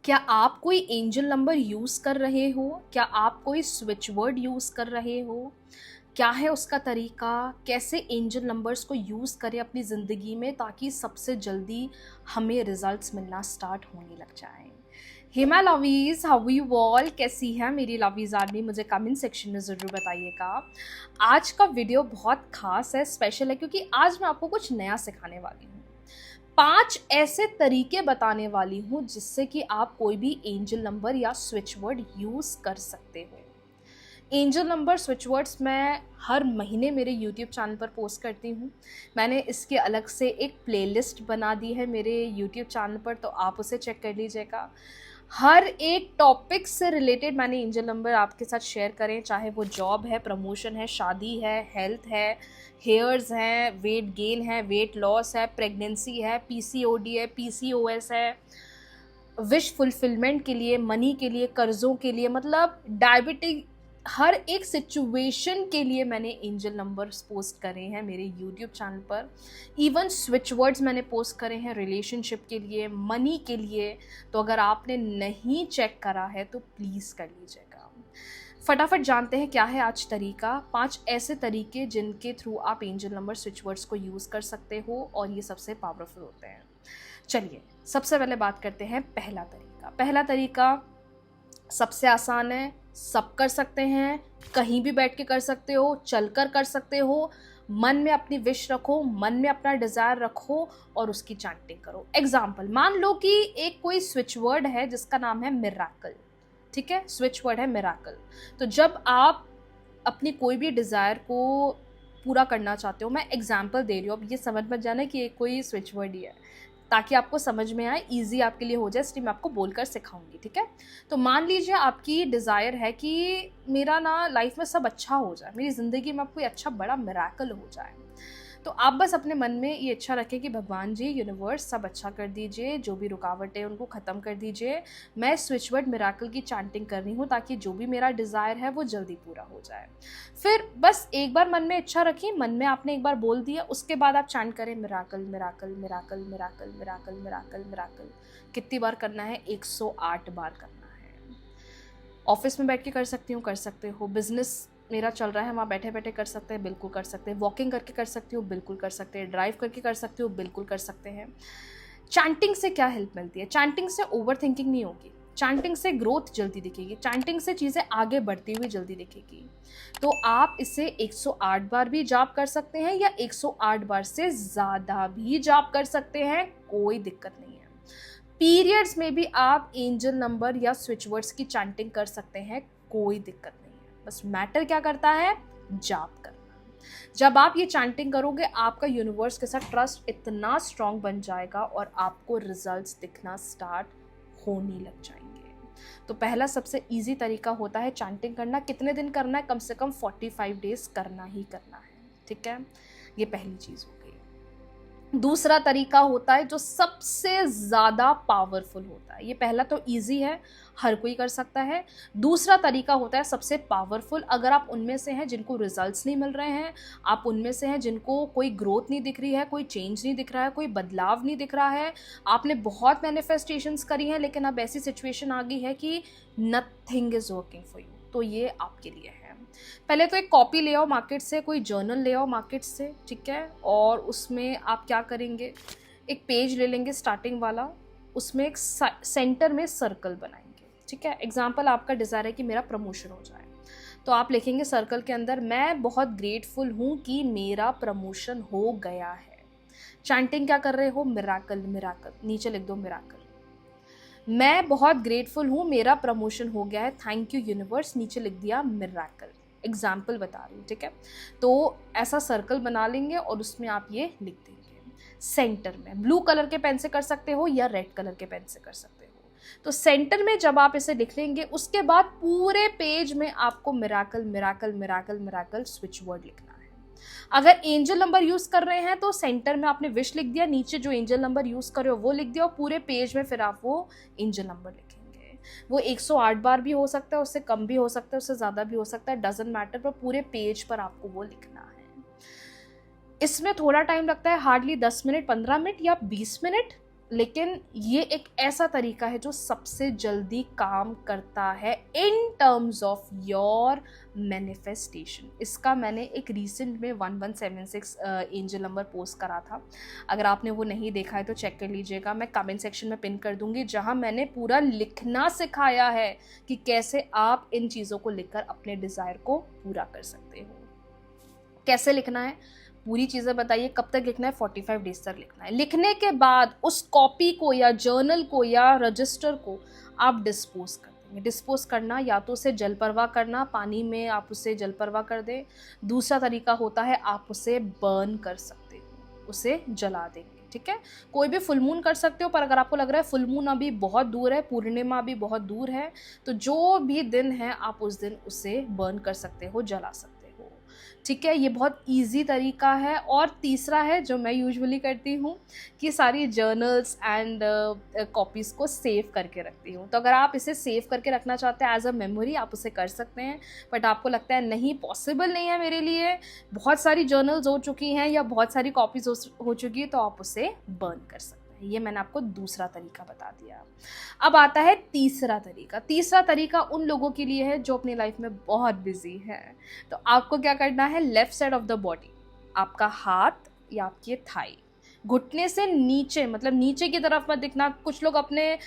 क्या आप कोई एंजल नंबर यूज़ कर रहे हो? क्या आप कोई स्विच वर्ड यूज़ कर रहे हो? क्या है उसका तरीका? कैसे एंजल नंबर्स को यूज़ करें अपनी ज़िंदगी में ताकि सबसे जल्दी हमें रिजल्ट्स मिलना स्टार्ट होने लग जाएँ? Hey my लवीज़, how you all? कैसी हैं मेरी लवीज़ आर्मी? मुझे कमेंट सेक्शन में ज़रूर बताइएगा। आज का वीडियो बहुत ख़ास है, स्पेशल है क्योंकि आज मैं आपको कुछ नया सिखाने वाली हूँ। 5 ऐसे तरीके बताने वाली हूँ जिससे कि आप कोई भी एंजल नंबर या स्विच वर्ड यूज़ कर सकते हो। एंजल नंबर स्विच वर्ड्स मैं हर महीने मेरे यूट्यूब चैनल पर पोस्ट करती हूँ। मैंने इसके अलग से एक प्लेलिस्ट बना दी है मेरे यूट्यूब चैनल पर, तो आप उसे चेक कर लीजिएगा। हर एक टॉपिक से रिलेटेड मैंने एंजल नंबर आपके साथ शेयर करें, चाहे वो जॉब है, प्रमोशन है, शादी है, हेल्थ है, हेयर्स हैं, वेट गेन है, वेट लॉस है, प्रेगनेंसी है, पीसीओडी है, पीसीओएस है, विश फुलफिलमेंट के लिए, मनी के लिए, कर्ज़ों के लिए, मतलब डायबिटिक, हर एक सिचुएशन के लिए मैंने एंजल नंबर्स पोस्ट करे हैं मेरे यूट्यूब चैनल पर। इवन स्विच वर्ड्स मैंने पोस्ट करे हैं रिलेशनशिप के लिए, मनी के लिए। तो अगर आपने नहीं चेक करा है तो प्लीज़ कर लीजिएगा। फटाफट जानते हैं क्या है आज तरीका। 5 ऐसे तरीके जिनके थ्रू आप एंजल नंबर स्विच वर्ड्स को यूज़ कर सकते हो और ये सबसे पावरफुल होते हैं। चलिए सबसे पहले बात करते हैं पहला तरीका सबसे आसान है, सब कर सकते हैं, कहीं भी बैठ के कर सकते हो, चलकर कर सकते हो। मन में अपनी विश रखो, मन में अपना डिज़ायर रखो और उसकी चैंटिंग करो। एग्जाम्पल, मान लो कि एक कोई स्विच वर्ड है जिसका नाम है मिराकल। ठीक है, स्विच वर्ड है मिराकल। तो जब आप अपनी कोई भी डिज़ायर को पूरा करना चाहते हो, मैं एग्जाम्पल दे रही हूँ, अब ये समझ मत जाना कि एक कोई स्विच वर्ड ही है, ताकि आपको समझ में आए, इजी आपके लिए हो जाए, इसलिए मैं आपको बोलकर सिखाऊंगी। ठीक है, तो मान लीजिए आपकी डिज़ायर है कि मेरा ना लाइफ में सब अच्छा हो जाए, मेरी ज़िंदगी में कोई अच्छा बड़ा मिराकल हो जाए। तो आप बस अपने मन में ये इच्छा रखें कि भगवान जी, यूनिवर्स सब अच्छा कर दीजिए, जो भी रुकावटें उनको ख़त्म कर दीजिए। मैं स्विच वर्ड मिराकल की चैंटिंग कर रही हूँ ताकि जो भी मेरा डिज़ायर है वो जल्दी पूरा हो जाए। फिर बस एक बार मन में इच्छा रखी, मन में आपने एक बार बोल दिया, उसके बाद आप चैंट करें miracle miracle miracle miracle miracle miracle miracle. कितनी बार करना है? 108 बार करना है। ऑफिस में बैठ के कर सकती हूँ, कर सकते हो। बिजनेस मेरा चल रहा है, वहाँ बैठे बैठे कर सकते हैं, बिल्कुल कर सकते हैं। वॉकिंग करके कर सकती हूँ, बिल्कुल कर सकते हैं। ड्राइव करके कर सकती हूँ, बिल्कुल कर सकते हैं। चैंटिंग से क्या हेल्प मिलती है? चैंटिंग से ओवर थिंकिंग नहीं होगी, चैंटिंग से ग्रोथ जल्दी दिखेगी, चैंटिंग से चीज़ें आगे बढ़ती हुई जल्दी दिखेगी। तो आप इसे 108 बार भी जाप कर सकते हैं या 108 बार से ज़्यादा भी जाप कर सकते हैं, कोई दिक्कत नहीं है। पीरियड्स में भी आप एंजल नंबर या स्विच वर्ड्स की चैंटिंग कर सकते हैं, कोई दिक्कत नहीं है। बस मैटर क्या करता है? जाप करना। जब आप ये चैंटिंग करोगे, आपका यूनिवर्स के साथ ट्रस्ट इतना स्ट्रांग बन जाएगा और आपको रिजल्ट्स दिखना स्टार्ट होने लग जाएंगे। तो पहला सबसे इजी तरीका होता है चैंटिंग करना। कितने दिन करना है? कम से कम 45 डेज करना ही करना है। ठीक है, ये पहली चीज़ हो गई। दूसरा तरीका होता है जो सबसे ज़्यादा पावरफुल होता है। ये पहला तो इजी है, हर कोई कर सकता है। दूसरा तरीका होता है सबसे पावरफुल। अगर आप उनमें से हैं जिनको रिजल्ट्स नहीं मिल रहे हैं, आप उनमें से हैं जिनको कोई ग्रोथ नहीं दिख रही है, कोई चेंज नहीं दिख रहा है, कोई बदलाव नहीं दिख रहा है, आपने बहुत मैनिफेस्टेशंस करी हैं लेकिन अब ऐसी सिचुएशन आ गई है कि nothing is working for you, तो ये आपके लिए है। पहले तो एक कॉपी ले आओ मार्केट से, कोई जर्नल ले आओ मार्केट से। ठीक है, और उसमें आप क्या करेंगे, एक पेज ले लेंगे स्टार्टिंग वाला, उसमें एक सेंटर में सर्कल बनाएंगे। ठीक है, एग्जाम्पल आपका डिज़ायर है कि मेरा प्रमोशन हो जाए, तो आप लिखेंगे सर्कल के अंदर, मैं बहुत ग्रेटफुल हूँ कि मेरा प्रमोशन हो गया है। चैंटिंग क्या कर रहे हो? मिराकल मिराकल, नीचे लिख दो मिराकल। मैं बहुत ग्रेटफुल हूँ, मेरा प्रमोशन हो गया है, थैंक यू यूनिवर्स, नीचे लिख दिया मिराकल। एग्जाम्पल बता रही हूँ। ठीक है, तो ऐसा सर्कल बना लेंगे और उसमें आप ये लिख देंगे सेंटर में। ब्लू कलर के पेन से कर सकते हो या रेड कलर के पेन से कर सकते हो। तो सेंटर में जब आप इसे लिख लेंगे, उसके बाद पूरे पेज में आपको miracle miracle miracle miracle switch word लिखना है। अगर एंजल नंबर यूज कर रहे हैं तो सेंटर में आपने विश लिख दिया, नीचे जो एंजल नंबर यूज कर रहे हो वो लिख दिया, और पूरे पेज में फिर आप वो एंजल नंबर लिखेंगे। वो 108 बार भी हो सकता है, उससे कम भी हो सकता है, उससे ज़्यादा भी हो सकता है, डजंट मैटर, पर पूरे पेज पर आपको वो लिखना है। इसमें थोड़ा टाइम लगता है, हार्डली 10 मिनट, 15 मिनट या 20 मिनट, लेकिन ये एक ऐसा तरीका है जो सबसे जल्दी काम करता है in terms of your manifestation. इसका मैंने एक रिसेंट में 1176 एंजल नंबर पोस्ट करा था। अगर आपने वो नहीं देखा है तो चेक कर लीजिएगा, मैं कमेंट सेक्शन में पिन कर दूंगी, जहां मैंने पूरा लिखना सिखाया है कि कैसे आप इन चीज़ों को लिखकर अपने डिज़ायर को पूरा कर सकते हो। कैसे लिखना है, पूरी चीज़ें बताइए। कब तक लिखना है? 45 डेज तक लिखना है। लिखने के बाद उस कॉपी को या जर्नल को या रजिस्टर को आप डिस्पोज कर देंगे। डिस्पोज करना या तो उसे जल प्रवाह करना, पानी में आप उसे जल प्रवाह कर दें। दूसरा तरीका होता है आप उसे बर्न कर सकते हो, उसे जला देंगे। ठीक है, कोई भी फुल मून कर सकते हो, पर अगर आपको लग रहा है फुल मून अभी बहुत दूर है, पूर्णिमा भी बहुत दूर है, तो जो भी दिन है आप उस दिन उसे बर्न कर सकते हो, जला सकते हो। ठीक है, ये बहुत इजी तरीका है। और तीसरा है जो मैं यूजुअली करती हूँ कि सारी जर्नल्स एंड कॉपीज़ को सेव करके रखती हूँ। तो अगर आप इसे सेव करके रखना चाहते हैं एज अ मेमोरी, आप उसे कर सकते हैं। बट आपको लगता है नहीं, पॉसिबल नहीं है मेरे लिए, बहुत सारी जर्नल्स हो चुकी हैं या बहुत सारी कॉपीज़ हो चुकी है, तो आप उसे बर्न कर सकते हैं। ये मैंने आपको दूसरा तरीका बता दिया। अब आता है तीसरा तरीका। तीसरा तरीका उन लोगों के लिए है जो अपनी लाइफ में बहुत बिजी है। तो आपको क्या करना है, left side of the body, आपका हाथ या आपकी थाई, घुटने से नीचे, मतलब नीचे की तरफ मत दिखना। कुछ लोग अपने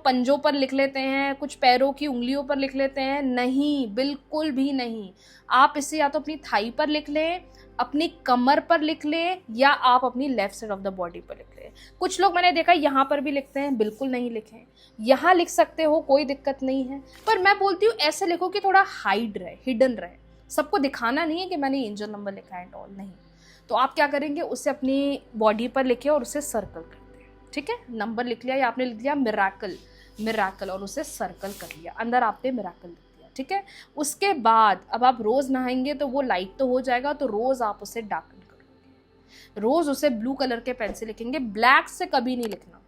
पंजों पर लिख लेते हैं, कुछ पैरों की उंगलियों पर लिख लेते हैं। नहीं, बिल्कुल भी नहीं। आप इसे या तो अपनी थाई पर लिख लें, अपनी कमर पर लिख लें, या आप अपनी left side of the body पर लिख लें। कुछ लोग मैंने देखा यहाँ पर भी लिखते हैं, बिल्कुल नहीं लिखें। यहाँ लिख सकते हो, कोई दिक्कत नहीं है, पर मैं बोलती हूँ ऐसे लिखो कि थोड़ा हाइड रहे, हिडन रहे। सबको दिखाना नहीं है कि मैंने एंजल नंबर लिखा है एंड ऑल, नहीं। तो आप क्या करेंगे, उसे अपनी बॉडी पर लिखे और उसे सर्कल कर दें। ठीक है, नंबर लिख लिया या आपने लिख दिया मिराकल, मिराकल, और उसे सर्कल कर लिया, अंदर आपने मिराकल लिख दिया। ठीक है, उसके बाद अब आप रोज़ नहाएंगे तो वो लाइट तो हो जाएगा, तो रोज़ आप उसे डार्कन करोगे। रोज़ उसे ब्लू कलर के पेन से लिखेंगे, ब्लैक से कभी नहीं लिखना।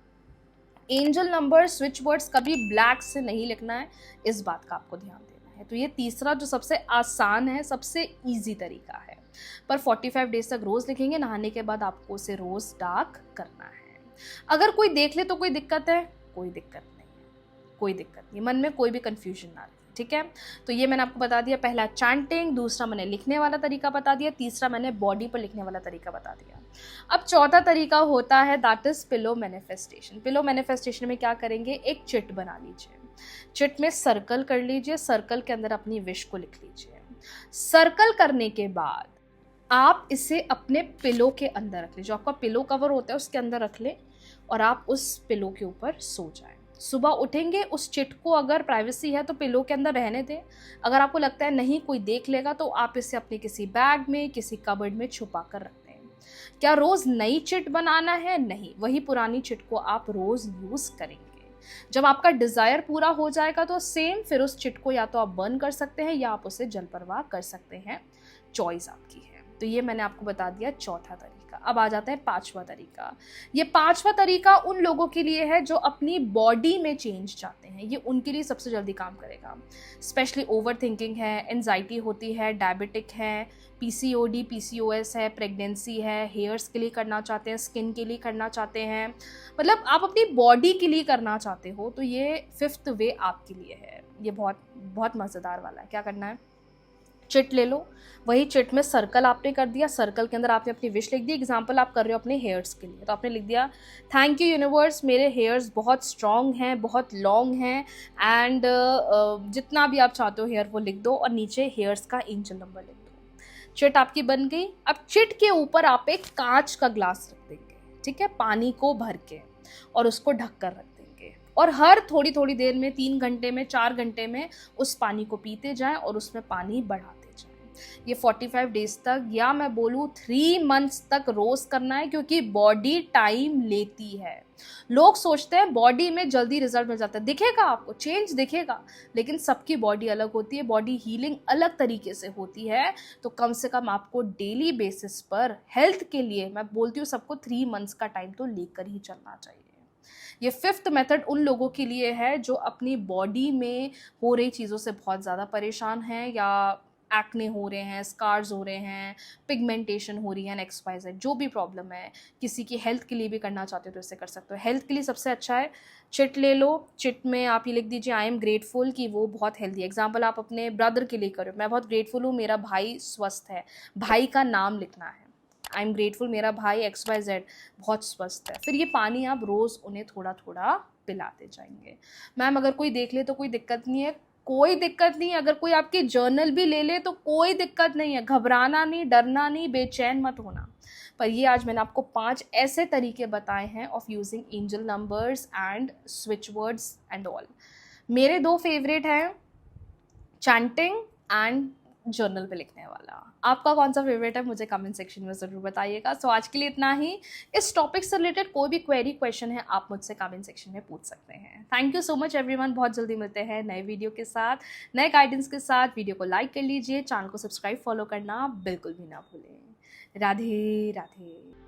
एंजल नंबर स्विच वर्ड्स कभी ब्लैक से नहीं लिखना है, इस बात का आपको ध्यान देना है। तो ये तीसरा जो सबसे आसान है, सबसे इजी तरीका है, पर 45 डेज तक रोज़ लिखेंगे। नहाने के बाद आपको उसे रोज़ डार्क करना है। अगर कोई देख ले तो कोई दिक्कत है? कोई दिक्कत नहीं है, कोई दिक्कत नहीं, मन में कोई भी कन्फ्यूजन ना रहे। ठीक है, तो ये मैंने आपको बता दिया, पहला चैंटिंग, दूसरा मैंने लिखने वाला तरीका बता दिया, तीसरा मैंने बॉडी पर लिखने वाला तरीका बता दिया। अब चौथा तरीका होता है that is pillow manifestation. Pillow manifestation में क्या करेंगे, एक चिट बना लीजिए, चिट में सर्कल कर लीजिए, सर्कल के अंदर अपनी विश को लिख लीजिए। सर्कल करने के बाद आप इसे अपने पिलो के अंदर रख लीजिए, जो आपका पिलो कवर होता है उसके अंदर रख लें, और आप उस पिलो के ऊपर सो जाएं। सुबह उठेंगे, उस चिट को अगर प्राइवेसी है तो पिलो के अंदर रहने दें। अगर आपको लगता है नहीं कोई देख लेगा, तो आप इसे अपने किसी बैग में, किसी कबर्ड में छुपा कर रख दें। क्या रोज़ नई चिट बनाना है? नहीं, वही पुरानी चिट को आप रोज़ यूज़ करेंगे। जब आपका डिज़ायर पूरा हो जाएगा तो सेम फिर उस चिट को या तो आप बर्न कर सकते हैं या आप उसे जल प्रवाह कर सकते हैं, चॉइस आपकी है। तो ये मैंने आपको बता दिया चौथा तरीका। अब आ जाता है पांचवा तरीका। ये पांचवा तरीका उन लोगों के लिए है जो अपनी बॉडी में चेंज चाहते हैं, ये उनके लिए सबसे जल्दी काम करेगा। स्पेशली ओवर थिंकिंग है, एंजाइटी होती है, डायबिटिक है, पीसीओडी पीसीओएस है, प्रेगनेंसी है, हेयर्स के लिए करना चाहते हैं, स्किन के लिए करना चाहते हैं, मतलब आप अपनी बॉडी के लिए करना चाहते हो, तो ये फिफ्थ वे आपके लिए है। ये बहुत बहुत मज़ेदार वाला है। क्या करना है, चिट ले लो, वही चिट में सर्कल आपने कर दिया, सर्कल के अंदर आपने अपनी विश लिख दी। एग्जांपल आप कर रहे हो अपने हेयर्स के लिए, तो आपने लिख दिया थैंक यू यूनिवर्स, मेरे हेयर्स बहुत स्ट्रॉन्ग हैं, बहुत लॉन्ग हैं, एंड जितना भी आप चाहते हो हेयर वो लिख दो, और नीचे हेयर्स का एंजल नंबर लिख दो। चिट आपकी बन गई। अब चिट के ऊपर आप एक कांच का ग्लास रख देंगे, ठीक है, पानी को भर के, और उसको ढक कर रख देंगे, और हर थोड़ी थोड़ी देर में, 3 घंटे में, 4 घंटे में उस पानी को पीते जाएं और उसमें पानी बढ़ाते जाएं। ये 45 डेज तक, या मैं बोलूँ 3 मंथ्स तक रोज करना है, क्योंकि बॉडी टाइम लेती है। लोग सोचते हैं बॉडी में जल्दी रिजल्ट मिल जाता है, दिखेगा आपको, चेंज दिखेगा, लेकिन सबकी बॉडी अलग होती है, बॉडी हीलिंग अलग तरीके से होती है। तो कम से कम आपको डेली बेसिस पर हेल्थ के लिए, मैं बोलती हूँ सबको 3 मंथ्स का टाइम तो लेकर ही चलना चाहिए। ये फिफ्थ मेथड उन लोगों के लिए है जो अपनी बॉडी में हो रही चीज़ों से बहुत ज़्यादा परेशान हैं, या एक्ने हो रहे हैं, स्कार्स हो रहे हैं, पिगमेंटेशन हो रही है, XYZ जो भी प्रॉब्लम है, किसी की हेल्थ के लिए भी करना चाहते हो तो इससे कर सकते हो। हेल्थ के लिए सबसे अच्छा है चिट ले लो, चिट में आप ये लिख दीजिए आई एम ग्रेटफुल कि वो बहुत हेल्दी है। एग्जाम्पल आप अपने ब्रदर के लिए करो, मैं बहुत ग्रेटफुल हूँ मेरा भाई स्वस्थ है, भाई का नाम लिखना है, आई एम ग्रेटफुल मेरा भाई XYZ बहुत स्वस्थ है। फिर ये पानी आप रोज़ उन्हें थोड़ा थोड़ा पिलाते जाएंगे। मैम अगर कोई देख ले तो कोई दिक्कत नहीं है, कोई दिक्कत नहीं है। अगर कोई आपकी जर्नल भी ले ले तो कोई दिक्कत नहीं है, घबराना नहीं, डरना नहीं, बेचैन मत होना। पर ये आज मैंने आपको 5 ऐसे तरीके बताए हैं of using angel numbers and switch words and all. मेरे 2 फेवरेट हैं, चैंटिंग एंड जर्नल पे लिखने वाला। आपका कौन सा फेवरेट है मुझे कमेंट सेक्शन में ज़रूर बताइएगा। सो आज के लिए इतना ही। इस टॉपिक से रिलेटेड कोई भी क्वेरी क्वेश्चन है आप मुझसे कमेंट सेक्शन में पूछ सकते हैं। Thank you so much everyone. बहुत जल्दी मिलते हैं नए वीडियो के साथ, नए गाइडेंस के साथ। वीडियो को लाइक कर लीजिए, चैनल को सब्सक्राइब फॉलो करना बिल्कुल भी ना भूलें। राधे राधे।